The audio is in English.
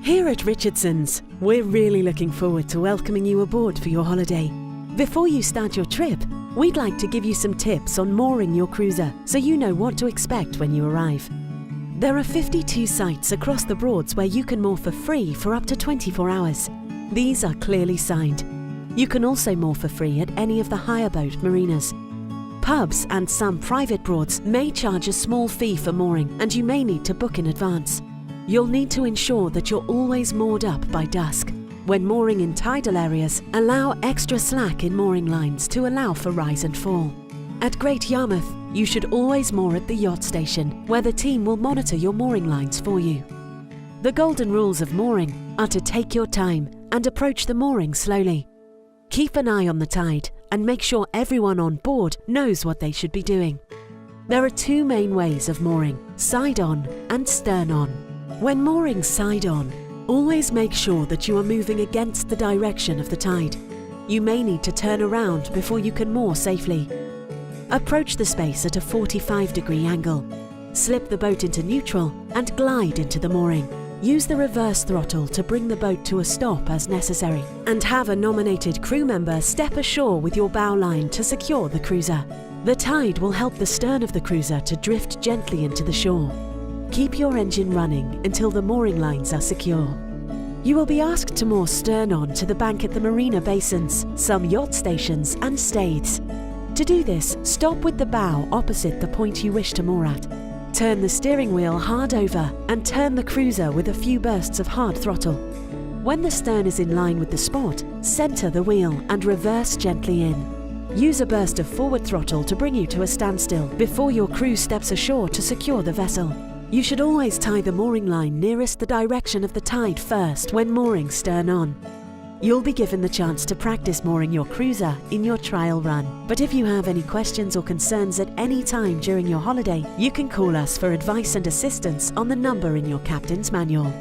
Here at Richardson's, we're really looking forward to welcoming you aboard for your holiday. Before you start your trip, we'd like to give you some tips on mooring your cruiser so you know what to expect when you arrive. There are 52 sites across the Broads where you can moor for free for up to 24 hours. These are clearly signed. You can also moor for free at any of the hire boat marinas. Pubs and some private Broads may charge a small fee for mooring, and you may need to book in advance. You'll need to ensure that you're always moored up by dusk. When mooring in tidal areas, allow extra slack in mooring lines to allow for rise and fall. At Great Yarmouth, you should always moor at the yacht station, where the team will monitor your mooring lines for you. The golden rules of mooring are to take your time and approach the mooring slowly. Keep an eye on the tide and make sure everyone on board knows what they should be doing. There are two main ways of mooring, side on and stern on. When mooring side on, always make sure that you are moving against the direction of the tide. You may need to turn around before you can moor safely. Approach the space at a 45-degree angle. Slip the boat into neutral and glide into the mooring. Use the reverse throttle to bring the boat to a stop as necessary, and have a nominated crew member step ashore with your bow line to secure the cruiser. The tide will help the stern of the cruiser to drift gently into the shore. Keep your engine running until the mooring lines are secure. You will be asked to moor stern on to the bank at the marina basins, some yacht stations and staiths. To do this, stop with the bow opposite the point you wish to moor at. Turn the steering wheel hard over and turn the cruiser with a few bursts of hard throttle. When the stern is in line with the spot, center the wheel and reverse gently in. Use a burst of forward throttle to bring you to a standstill before your crew steps ashore to secure the vessel. You should always tie the mooring line nearest the direction of the tide first when mooring stern on. You'll be given the chance to practice mooring your cruiser in your trial run. But if you have any questions or concerns at any time during your holiday, you can call us for advice and assistance on the number in your captain's manual.